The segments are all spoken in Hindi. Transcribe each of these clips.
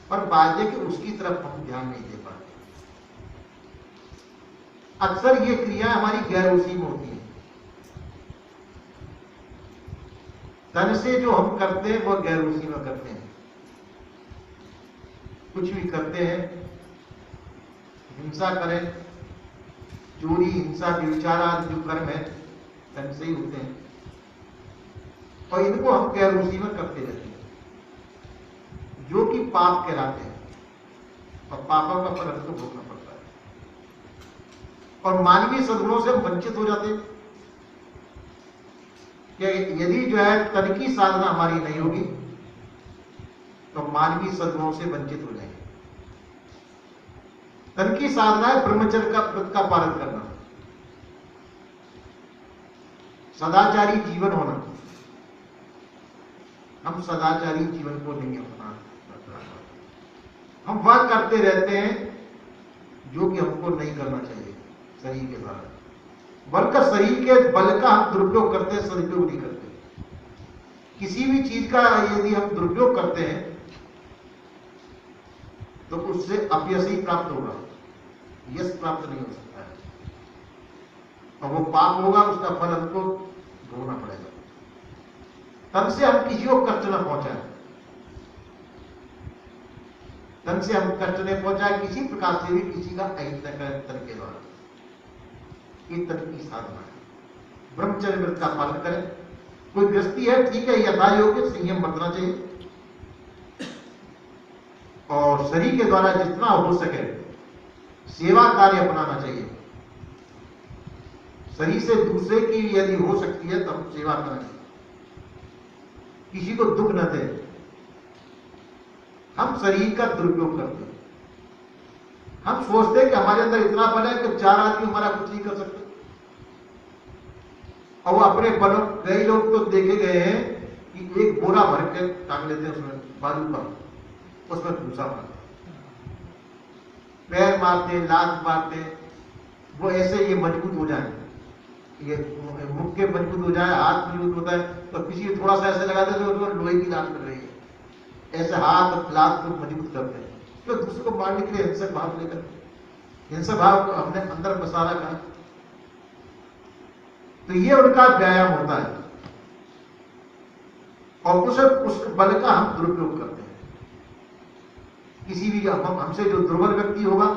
पर बात है कि उसकी तरफ हम ध्यान नहीं दे पाते। अक्सर ये क्रिया हमारी गैर रुचि में होती है। तन से जो हम करते हैं वह गैर रुचि में करते हैं। कुछ भी करते हैं, हिंसा करें, चोरी, हिंसा, व्यभिचार आदि जो कर्म है तन से ही होते हैं, और इनको हम गैर रुचि में करते रहते हैं, जो कि पाप कहलाते हैं, और पापों का फल हमको भोगना पड़ता है, और मानवीय सद्गुणों से हम वंचित हो जाते हैं। कि यदि जो है तन की साधना हमारी नहीं होगी तो मानवीय सद्गुणों से वंचित हो जाएंगे। तन की साधना है ब्रह्मचर्य का व्रत का पालन करना, सदाचारी जीवन होना। हम सदाचारी जीवन को नहीं अपना, हम वह करते रहते हैं जो कि हमको नहीं करना चाहिए शरीर के द्वारा, बल्कि शरीर के बल का हम दुरुपयोग करते हैं, सदुपयोग नहीं करते। किसी भी चीज का यदि हम दुरुपयोग करते हैं तो उससे अपयश ही प्राप्त होगा, यश प्राप्त नहीं हो सकता है, और वो पाप होगा, उसका फल हमको भोगना पड़ेगा। तन से हम किसी को कष्ट न पहुंचाए, तन से हम कष्ट नहीं पहुंचाए किसी प्रकार से भी, किसी का अहित न करें तन के द्वारा। ये तन की साधना है। ब्रह्मचर्य व्रत का पालन करें। कोई गृहस्थी है, ठीक है, यथा योग्य संयम बरतना चाहिए, और शरीर के द्वारा जितना हो सके सेवा कार्य अपनाना चाहिए। शरीर से दूसरे की यदि हो सकती है तो हम सेवा करें, किसी को दुख न दे। हम शरीर का दुरुपयोग करते हैं, हम सोचते हैं कि हमारे अंदर इतना बल है कि 4 आदमी हमारा कुछ नहीं कर सकते, और वो अपने बलों, कई लोग तो देखे गए हैं कि एक बोरा भर के टांग लेते हैं उसमें बालू पर, उसमें भूसा मारते, पैर मारते, लात मारते, वो ऐसे ये मजबूत हो जाए, ये मुख के मजबूत हो जाए, हाथ मजबूत होता है तो किसी को थोड़ा सा ऐसे लगा देते तो लोहे की लात कर रही है, ऐसे हाथ लात को मजबूत करते हैं। तो दूसरे को मारने के लिए हिंसक भाव लेकर, हिंसक भाव को हमने अंदर बसा रखा है, तो ये उनका व्यायाम होता है, और उस बल का हम दुरुपयोग करते हैं। किसी भी हमसे जो दुर्बल व्यक्ति होगा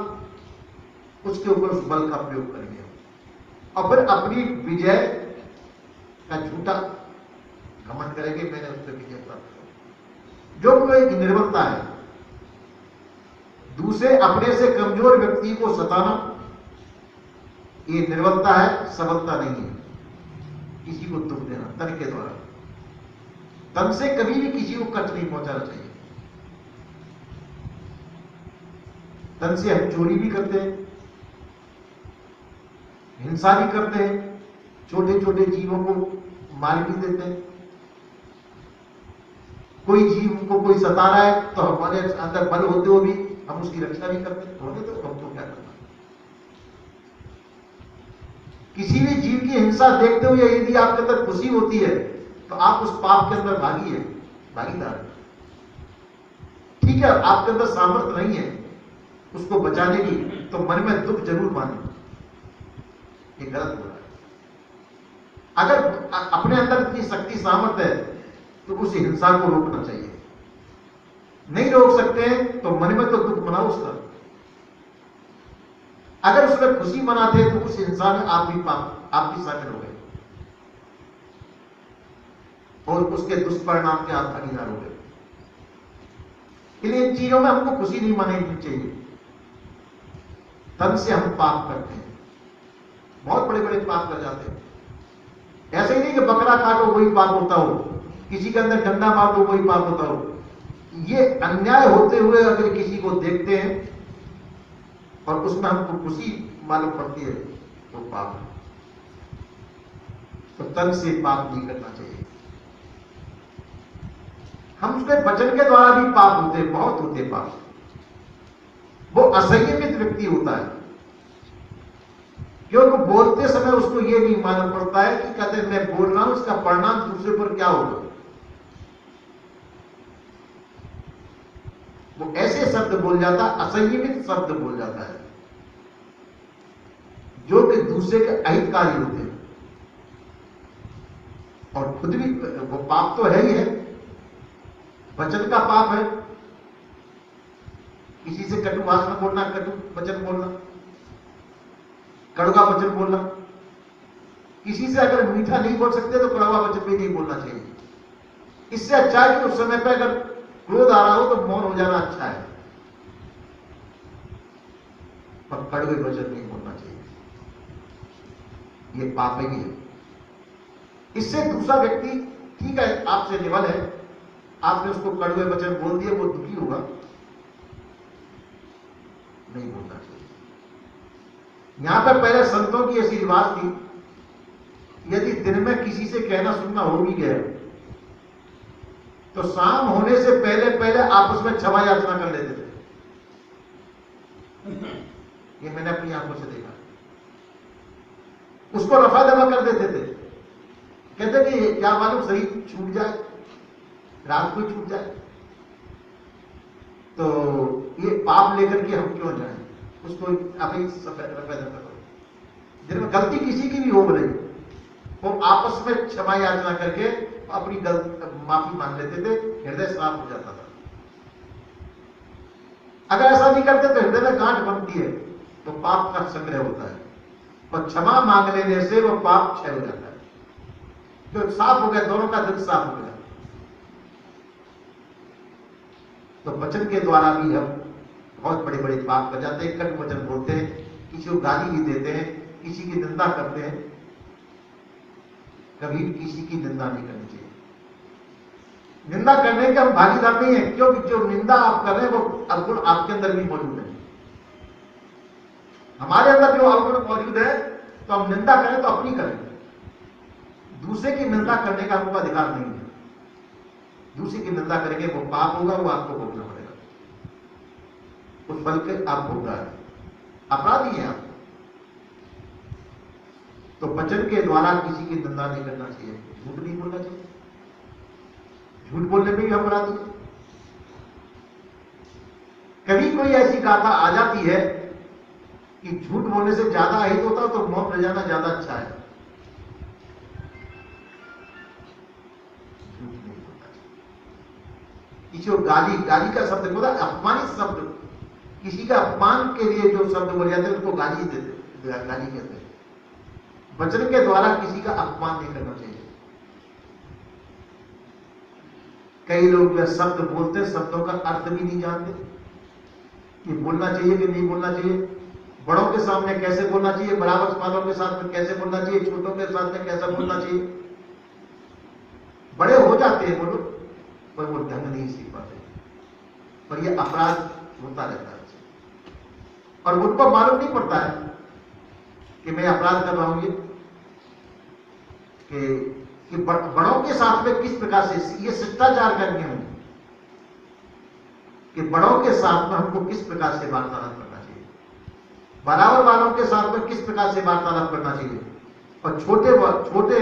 उसके ऊपर उस बल का प्रयोग करेंगे, और फिर अपनी विजय का झूठा घमंड करेंगे, मैंने उस पर विजय प्राप्त की, जो कोई निर्बलता है। दूसरे अपने से कमजोर व्यक्ति को सताना ये निर्बलता है, सबलता नहीं है। किसी को दुख देना तन के द्वारा, तन से कभी भी किसी को कष्ट नहीं पहुंचाना चाहिए। तन से हम चोरी भी करते हैं, हिंसा भी करते हैं, छोटे छोटे जीवों को मार भी देते हैं। कोई जीव को कोई सता रहा है तो हमारे अंदर बल होते हुए भी हम उसकी रक्षा भी करते हैं, होने तो हमको क्या करना। किसी भी जीव की हिंसा देखते हुए यदि आपके अंदर खुशी होती है तो आप उस पाप के अंदर भागीदार है। ठीक है, आपके अंदर सामर्थ्य नहीं है उसको बचाने की, तो मन में दुख जरूर माने, ये गलत हो रहा है। अगर अपने अंदर इतनी शक्ति सामर्थ्य है तो उस हिंसा को रोकना चाहिए। नहीं रोक सकते हैं तो मन में तो दुख मनाओ उसका। अगर उसमें खुशी मनाते हैं तो उस हिंसा में आप भी शामिल हो गए और उसके दुष्परिणाम के आप भागीदार हो गए। इन चीजों में हमको खुशी नहीं मनानी चाहिए। तन से हम पाप करते हैं, बहुत बड़े बड़े पाप कर जाते हैं। ऐसे ही नहीं कि बकरा काटो वही पाप होता हो, किसी के अंदर डंडा मार दो वही पाप होता हो। ये अन्याय होते हुए अगर किसी को देखते हैं और उसमें हमको खुशी मालूम पड़ती है तो पाप है। तो तन से पाप नहीं करना चाहिए। हम उसके वचन के द्वारा भी पाप होते, बहुत होते पाप। वो असंयमित व्यक्ति होता है, क्योंकि बोलते समय उसको ये नहीं मालूम पड़ता है कि कहते मैं बोल रहा हूं, इसका परिणाम दूसरे पर क्या होगा। वो ऐसे शब्द बोल जाता, असंयमित शब्द बोल जाता है जो कि दूसरे के अहितकारी होते हैं, और खुद भी वो पाप तो है ही है, वचन का पाप है। किसी से कटु भाषण बोलना, कटु वचन बोलना, कड़वा वचन बोलना। किसी से अगर मीठा नहीं बोल सकते तो कड़वा वचन भी नहीं बोलना चाहिए। इससे अच्छा है कि उस समय पर अगर क्रोध आ रहा हो तो मौन हो जाना अच्छा है, पर कड़वे वचन नहीं बोलना चाहिए, ये पाप ही है। इससे दूसरा व्यक्ति, ठीक है आपसे निवल है, आपने उसको कड़वे वचन बोल दिए, वो दुखी होगा, नहीं बोलना चाहिए। यहां पर पहले संतों की ऐसी रिवाज थी, यदि दिन में किसी से कहना सुनना हो भी गया तो शाम होने से पहले पहले आपस में क्षमा याचना कर लेते थे। ये मैंने अपनी आंखों से देखा। उसको रफा दफा कर देते थे, कहते कि क्या मालूम शरीर छूट जाए, रात को छूट जाए, तो ये पाप लेकर के हम क्यों जाएं, उसको अभी रफा दफा करो। जिनमें गलती किसी की भी हो रही वो आपस में क्षमा याचना करके अपनी माफी मांग लेते थे, हृदय साफ हो जाता था। अगर ऐसा नहीं करते तो हृदय में गांठ बनती है, तो पाप का संग्रह होता है, और क्षमा मांग लेने से वो पाप क्षय हो जाता है, तो साफ हो गया, दोनों का दिल साफ हो गया। तो वचन के द्वारा भी हम बहुत बड़े बड़े पाप कर जाते हैं। कट वचन बोलते हैं, किसी को गाली भी देते हैं, किसी की निंदा करते हैं। कभी किसी की निंदा नहीं करनी चाहिए। निंदा करने के हम भागीदार नहीं है, क्योंकि जो निंदा आप कर रहे हैं वो अवगुण आपके अंदर भी मौजूद है। हमारे अंदर जो अवगुण मौजूद है, तो हम निंदा करें तो अपनी करें, दूसरे की निंदा करने का हमको अधिकार नहीं है। दूसरे की निंदा करेंगे वो पाप होगा, वो आपको भोगना पड़ेगा, उस फल के आप भोग रहे हैं, अपराधी हैं आप। तो वचन के द्वारा किसी की निंदा नहीं करना चाहिए, झूठ नहीं बोलना चाहिए, झूठ बोलने में भी अपराधी है। कभी कोई ऐसी गाथा आ जाती है कि झूठ बोलने से ज्यादा अहित होता तो मौन रह जाना ज्यादा अच्छा है। झूठ नहीं बोलना चाहिए। किसी को गाली का शब्द होता है अपमानित शब्द, किसी का अपमान के लिए जो शब्द बोले जाते हैं उसको गाली कहते हैं। वचन के द्वारा किसी का अपमान नहीं करना चाहिए। कई लोग जो शब्द बोलते हैं, शब्दों का अर्थ भी नहीं जानते कि बोलना चाहिए कि नहीं बोलना चाहिए, बड़ों के सामने कैसे बोलना चाहिए, बराबर वालों के साथ में कैसे बोलना चाहिए, छोटों के साथ में कैसे बोलना चाहिए। बड़े हो जाते हैं वो लोग, पर वो ढंग नहीं सीख पाते, पर ये अपराध होता रहता है। और उनको मालूम नहीं पड़ता है कि मैं अपराध कर रहा हूं, ये कि बड़ों के साथ में किस प्रकार से ये शिष्टाचार का नियम है कि बड़ों के साथ में हमको किस प्रकार से वार्तालाप करना चाहिए, बराबर वालों के साथ में किस प्रकार से वार्तालाप करना चाहिए, और छोटे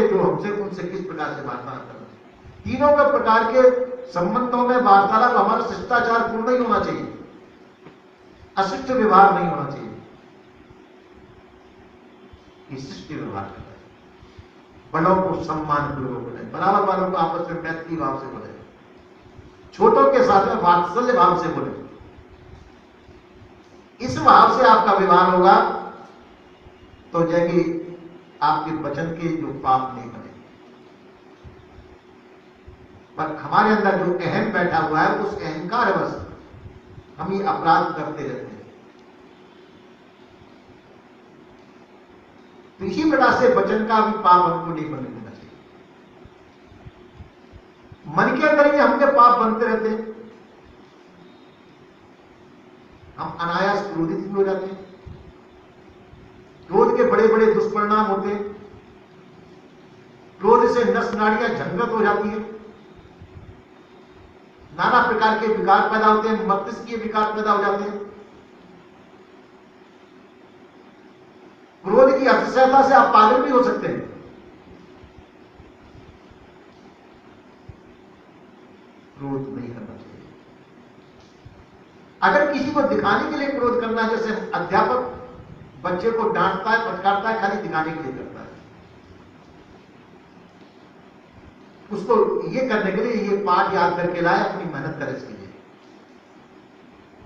जो हमसे उनसे किस प्रकार से वार्तालाप करना चाहिए। तीनों के प्रकार के संबंधों में वार्तालाप हमारा शिष्टाचार पूर्ण ही होना चाहिए, अशिष्ट व्यवहार नहीं होना चाहिए। शिष्ट व्यवहार करना है, बड़ों को सम्मान पूर्वक बोले, बराबर वालों को आपस में मैत्री भाव से बोले, छोटों के साथ में वात्सल्य भाव से बोले। इस भाव से आपका व्यवहार होगा तो जाएगी आपके वचन के जो पाप नहीं बने। पर हमारे अंदर जो अहम बैठा हुआ है, उस अहंकार वश हम ये अपराध करते रहते हैं। तो इसी प्रकार से वचन का भी पाप हमको नहीं बनने देना चाहिए। मन के अंदर ही हमके पाप बनते रहते हैं, हम अनायास क्रोधित भी हो जाते हैं। क्रोध के बड़े बड़े दुष्परिणाम होते हैं। क्रोध से नस नाड़ियां झंझट हो जाती है, नाना प्रकार के विकार पैदा होते हैं, मस्तिष्क के विकार पैदा हो जाते हैं। क्रोध की अतिशयता से आप पागल भी हो सकते हैं। क्रोध नहीं करना चाहिए। अगर किसी को दिखाने के लिए क्रोध करना, जैसे अध्यापक बच्चे को डांटता है, फटकारता है, खाली दिखाने के लिए करता है, उसको ये करने के लिए ये पाठ याद करके लाए, अपनी मेहनत करे इसके लिए।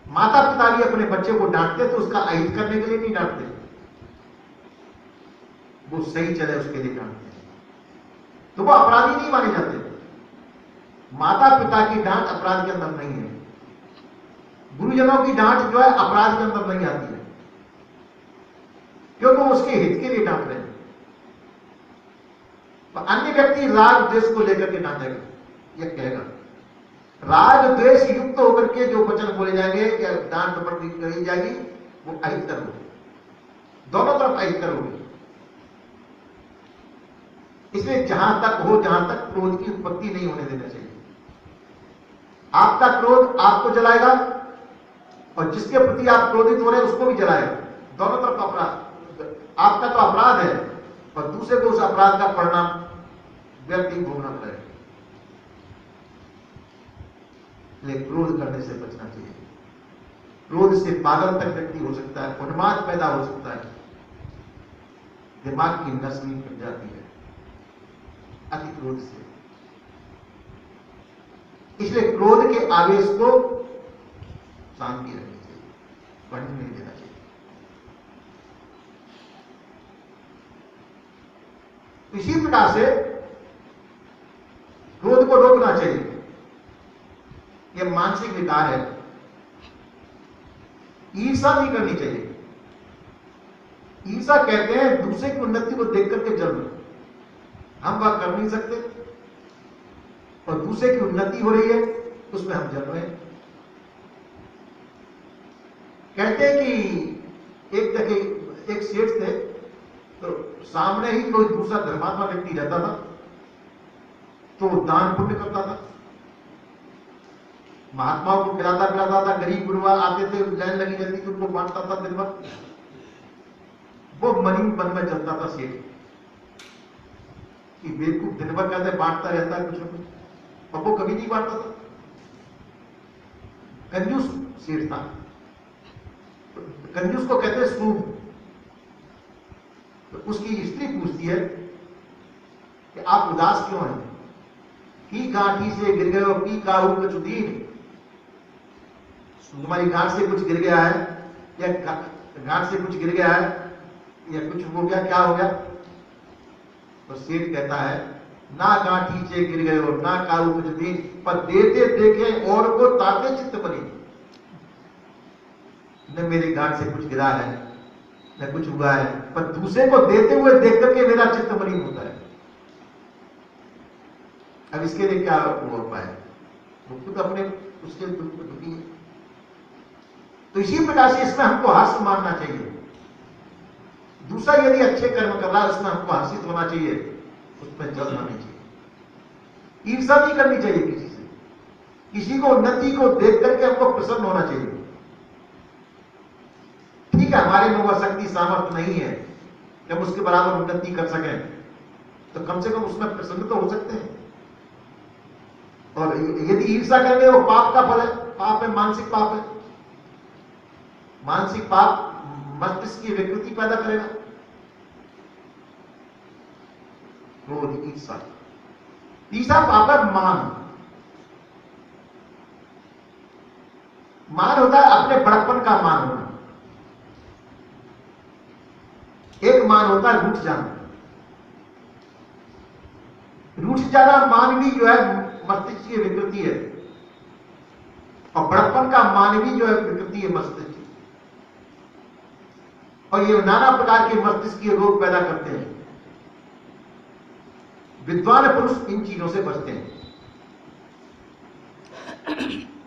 माता पिता भी अपने बच्चे को डांटते तो उसका अहित करने के लिए नहीं डांटते, वो सही चले उसके लिए डांटते हैं, तो वो अपराधी नहीं माने जाते। माता पिता की डांट अपराध के अंदर नहीं है, गुरुजनों की डांट जो है अपराध के अंदर नहीं आती है, क्योंकि वो उसके हित के लिए डांट रहे हैं। तो अन्य व्यक्ति राग द्वेष को लेकर के डांटेगा, यह कहेगा, राग द्वेष युक्त होकर के जो वचन बोले जाएंगे या डांट डपट करी जाएगी, वो अहित करोगे, दोनों तरफ अहित करोगे। इसलिए जहां तक हो, जहां तक क्रोध की उत्पत्ति नहीं होने देना चाहिए। आपका क्रोध आपको जलाएगा और जिसके प्रति आप क्रोधित हो रहे हैं उसको भी जलाएगा, दोनों तरफ अपराध। आपका तो अपराध है और दूसरे को उस अपराध का परिणाम व्यक्ति भोगना पड़ेगा। लेकिन क्रोध करने से बचना चाहिए। क्रोध से पागल तक व्यक्ति हो सकता है, उन्माद पैदा हो सकता है, दिमाग की नस भी फट जाती है अति क्रोध से। इसलिए क्रोध के आवेश को शांति रखनी चाहिए, बढ़ने नहीं देना चाहिए। इसी प्रकार से क्रोध को रोकना चाहिए। यह मानसिक विकार है, ईर्षा नहीं करनी चाहिए। ईर्षा कहते हैं दूसरे की उन्नति को देख करके जलना, हम वह कर नहीं सकते और दूसरे की उन्नति हो रही है उसमें हम जल रहे हैं। कहते हैं कि एक जगह एक सेठ थे, तो सामने ही कोई दूसरा धर्मात्मा व्यक्ति रहता था, तो दान पुण्य करता था, महात्माओं को खिलाता पिलाता था, गरीब गुरुआ आते थे, लाइन लगी रहती थी, उनको बांटता था दिन भर। वो मनी मन में चलता था सेठ कि बेवकूफ दिन भर कहते बांटता रहता है कुछ न कुछ, और वो कभी नहीं बांटता था। कंजूस सेठ था, कंजूस को कहते हैं सूद। तो उसकी स्त्री पूछती है कि आप उदास क्यों हैं? की गांठी से गिर गए हो, पी काहू कचुदीन, तुम्हारी गांठ से कुछ गिर गया है, या गांठ से कुछ गिर गया है, या कुछ हो गया, क्या हो गया? तो सेठ कहता है, ना गांठी से गिर गए हो, ना काहू कचुदीन, पर देते देखे और को ताते चित्त बनी। न मेरी गांठ से कुछ गिरा है, न कुछ हुआ है, पर दूसरे को देते हुए देख करके मेरा चित्त मलिन होता है। अब इसके लिए क्या वो उपाय? वो खुद अपने उसके दुख को दुखी है। तो इसी प्रकार से इसमें हमको हर्ष मानना चाहिए। दूसरा यदि अच्छे कर्म कर रहा है उसमें हमको हर्षित होना चाहिए, उसमें जलना नहीं चाहिए। ईर्षा नहीं करनी चाहिए किसी से, किसी को उन्नति को देख करके हमको प्रसन्न होना चाहिए। ठीक है, हमारे में वह शक्ति सामर्थ्य नहीं है कि हम उसके बराबर उन्नति कर सकें, तो कम से कम उसमें प्रसन्न तो हो सकते हैं। और यदि ईर्षा करेंगे वो पाप का फल है, पाप है, मानसिक पाप है। मानसिक पाप मस्तिष्क की विकृति पैदा करेगा। क्रोध, ईर्षा। तीसरा पाप है मान। मान होता है अपने बड़प्पन का मान होना। एक मान होता है रूठ जाना। रूठ जाना मान भी जो है मस्तिष्क की विकृति है, और बड़प्पन का मान भी जो है विकृति है मस्तिष्क की। और ये नाना प्रकार के मस्तिष्क के रोग पैदा करते हैं। विद्वान पुरुष इन चीजों से बचते हैं।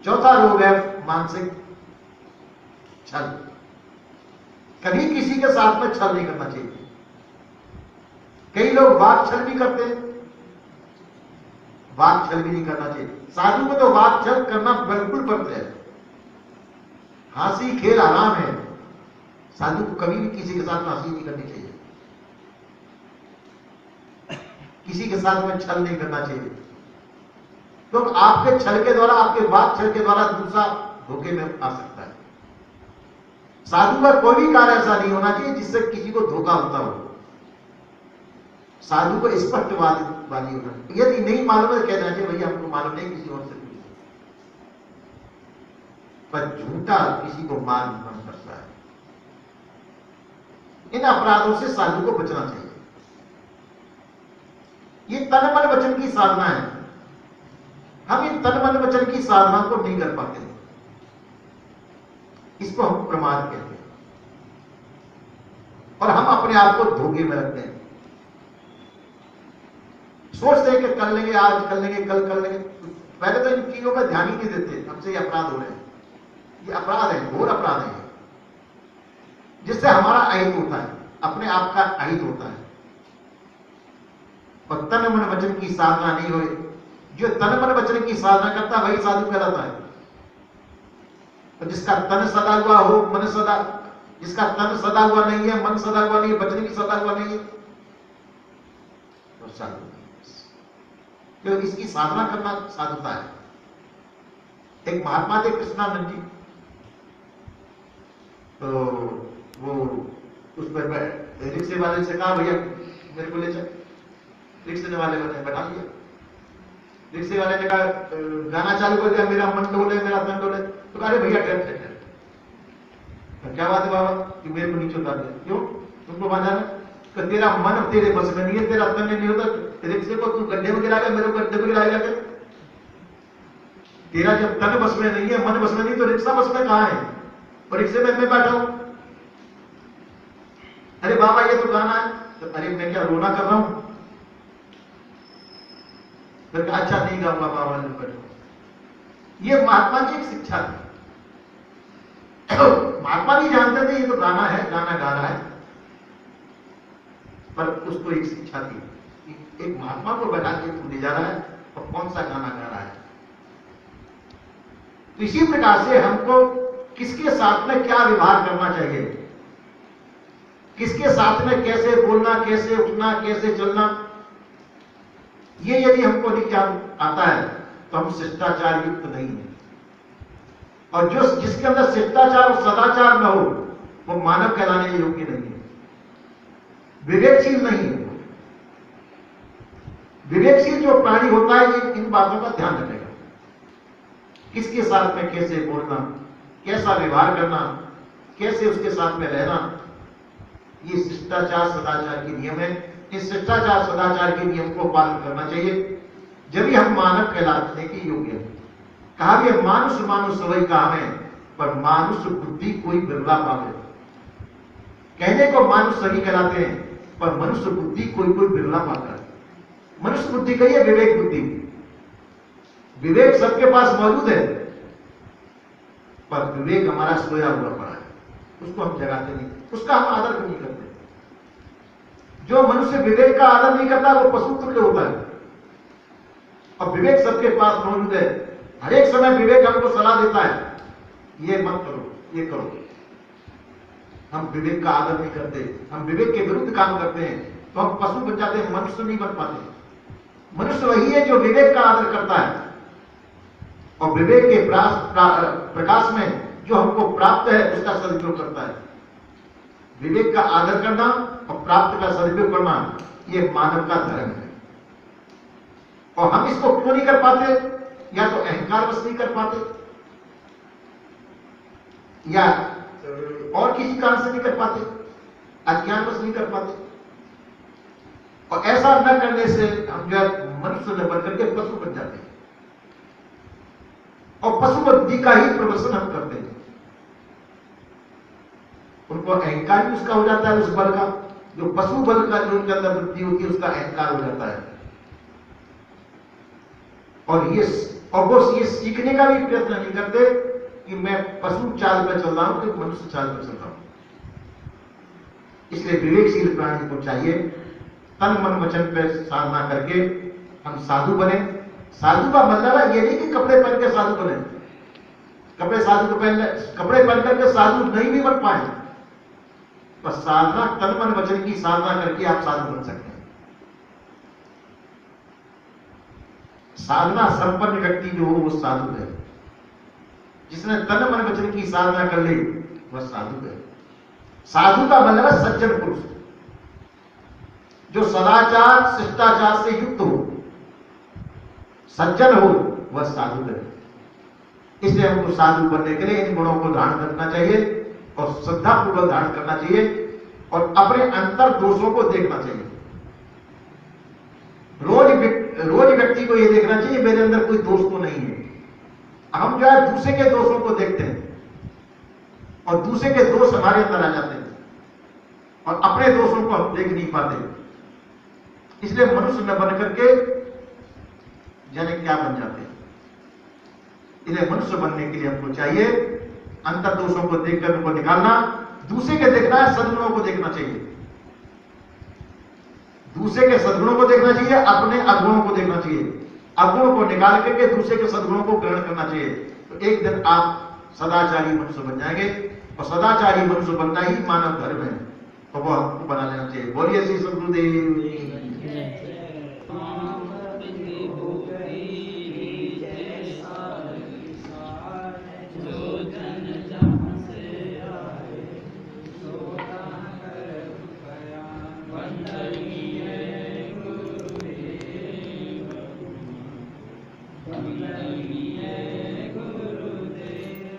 चौथा रोग है मानसिक छल। कभी किसी के साथ में छल नहीं करना चाहिए। कई लोग वाक छल भी करते हैं, वाक छल भी नहीं करना चाहिए। साधु को तो वाक छल करना बिल्कुल बंद है। हंसी खेल आराम है, साधु को कभी भी किसी के साथ में हंसी नहीं करनी चाहिए, किसी के साथ में छल नहीं करना चाहिए। तो आपके छल के द्वारा, आपके वाक छल के द्वारा दूसरा धोखे में आ सकता है। साधु का कोई भी कार्य ऐसा नहीं होना चाहिए जिससे किसी को धोखा होता हो। साधु को स्पष्टवादी होना, यदि नहीं मालूम है कह देना चाहिए भैया हमको मालूम नहीं, किसी और से पूछो। पर झूठा किसी को मान करता है। इन अपराधों से साधु को बचना चाहिए। ये तन मन वचन की साधना है। हम इन तन मन वचन की साधना को नहीं कर पाते, इसको हम प्रमाद कहते हैं और हम अपने आप को धोखे में रखते हैं। सोचते हैं कि कर लेंगे, आज कर लेंगे, कल कर लेंगे। पहले तो इन चीजों पर ध्यान ही नहीं देते। हमसे ये अपराध हो रहे हैं, ये अपराध है, घोर अपराध है, जिससे हमारा अहित होता है, अपने आप का अहित होता है। और तन मन वचन की साधना नहीं हुई। जो तन मन वचन की साधना करता है वही साधु कहलाता है। तो जिसका तन सदा हुआ हो, मन सदा, जिसका तन सदा हुआ नहीं है, मन सदा हुआ नहीं है, वचन भी सदा हुआ नहीं है, तो साधु नहीं। तो इसकी साधना करना साधुता है। एक महात्मा थे कृष्णानंद जी, तो वो उस पर रिक्शे वाले से कहा भैया मेरे को ले चल। रिक्शे वाले ने बैठा दिया। रिक्शे वाले ने कहा गाना चालू कर दिया, मेरा मन डोले, मेरा तन डोले। तो कहा भैया ट्रेन क्या बात है बाबा कि मेरे को नीचे उतार दिया? क्यों तुमको वहां जाना? कि तेरा मन तेरे बस में नहीं है, तेरा तन नहीं होता। रिक्शे को तू गड्ढे में गिराएगा, मेरे को गड्ढे में गिराएगा क्या? तेरा जब तन बस में नहीं है, मन बस में नहीं, तो रिक्शा बस में कहां है? और रिक्शे में मैं बैठा हूं। अरे बाबा ये तो गाना है। तो अरे मैं क्या रोना कर रहा हूं? फिर अच्छा नहीं गाऊंगा बाबा ने बैठो। ये महात्मा की एक शिक्षा थी। महात्मा भी जानते थे ये तो गाना है, गाना गा रहा है, पर उसको एक शिक्षा थी। एक महात्मा को बैठा के तू ले जा रहा है और कौन सा गाना गा रहा है। तो इसी प्रकार से हमको किसके साथ में क्या व्यवहार करना चाहिए, किसके साथ में कैसे बोलना, कैसे उठना, कैसे चलना, ये यदि हमको नहीं जान आता है तो हम शिष्टाचार युक्त नहीं है। और जो जिसके अंदर शिष्टाचार और सदाचार न हो वो मानव कहलाने योग्य नहीं है, विवेकशील नहीं है। विवेकशील जो प्राणी होता है ये इन बातों का ध्यान रखेगा। किसके साथ में कैसे बोलना, कैसा व्यवहार करना, कैसे उसके साथ में रहना, ये शिष्टाचार सदाचार के नियम है। इस शिष्टाचार सदाचार के नियम को पालन करना चाहिए, जब भी हम मानव कहलाने के योग्य हैं। कहा भी मानुष मानुष वही काम है, पर मानुष बुद्धि कोई बिरला पावे। कहने को मानुष सही कहलाते हैं, पर मनुष्य बुद्धि कोई कोई बिरला पाता है। मनुष्य बुद्धि कही है विवेक बुद्धि। विवेक सबके पास मौजूद है, पर विवेक हमारा सोया हुआ पड़ा है, उसको हम जगाते नहीं, उसका हम आदर नहीं करते। जो मनुष्य विवेक का आदर नहीं करता वो पशु तुल्य होता है। और विवेक सबके पास मौजूद है। हर एक समय विवेक हमको सलाह देता है, ये मत करो, ये करो। हम विवेक का आदर नहीं करते, हम विवेक के विरुद्ध काम करते हैं, तो हम पशु बन जाते हैं, मनुष्य नहीं बन पाते। मनुष्य वही है जो विवेक का आदर करता है और विवेक के प्रकाश में जो हमको प्राप्त है उसका सदुपयोग करता है। विवेक का आदर करना और प्राप्त का सदुपयोग करना ये मानव का धर्म है। और हम इसको क्यों नहीं कर पाते? या तो अहंकार बस नहीं कर पाते, या और किसी कारण से नहीं कर पाते, अज्ञान बस नहीं कर पाते। और ऐसा न करने से हम जो मनुष्य न बनकर के पशु बन जाते हैं और पशु बुद्धि का ही प्रदर्शन हम करते हैं। उनको अहंकार भी उसका हो जाता है, उस बल का, जो पशु बल का जो उनके अंदर बुद्धि होती है उसका अहंकार हो जाता है। और वो ये सीखने का भी प्रयत्न नहीं करते कि मैं पशु चाल पर चल रहा हूं कि मनुष्य चाल पर चल रहा हूं। इसलिए विवेकशील प्राणी को चाहिए तन मन वचन पर साधना करके हम साधु बने। साधु का मतलब है ये नहीं कि कपड़े पहन के साधु बने, कपड़े पहन करके साधु नहीं भी बन पाए, पर साधना तन मन वचन की साधना करके आप साधु बन सकते हैं। साधना संपन्न व्यक्ति जो हो वो साधु है। जिसने तन मन वचन की साधना कर ली वह साधु है। साधु का मतलब है सज्जन पुरुष, जो सदाचार शिष्टाचार से युक्त हो, सज्जन हो, वह साधु है। इसलिए हमको साधु बनने के लिए इन गुणों को धारण करना चाहिए और श्रद्धा पूर्वक धारण करना चाहिए और अपने अंतर दोषों को देखना चाहिए। रोज व्यक्ति को यह देखना चाहिए मेरे अंदर कोई दोष तो नहीं है। हम जो है दूसरे के दोषों को देखते हैं और दूसरे के दोष हमारे अंदर आ जाते हैं और अपने दोषों को हम देख नहीं पाते। इसलिए मनुष्य में बन करके जाने क्या बन जाते हैं। इसलिए मनुष्य बनने के लिए हमको चाहिए अंतर दोषों को देखकर उनको निकालना, दूसरे के देखना है, सद्गुणों को देखना चाहिए। दूसरे के सद्गुणों को देखना चाहिए, अपने अवगुणों को देखना चाहिए, अवगुणों को निकाल करके दूसरे के सद्गुणों को ग्रहण करना चाहिए। तो एक दिन आप सदाचारी मनुष्य बन जाएंगे और सदाचारी मनुष्य बनना ही मानव धर्म है, तो वो हमको बना लेना चाहिए। बोलिए श्री सद्गुरुदेव।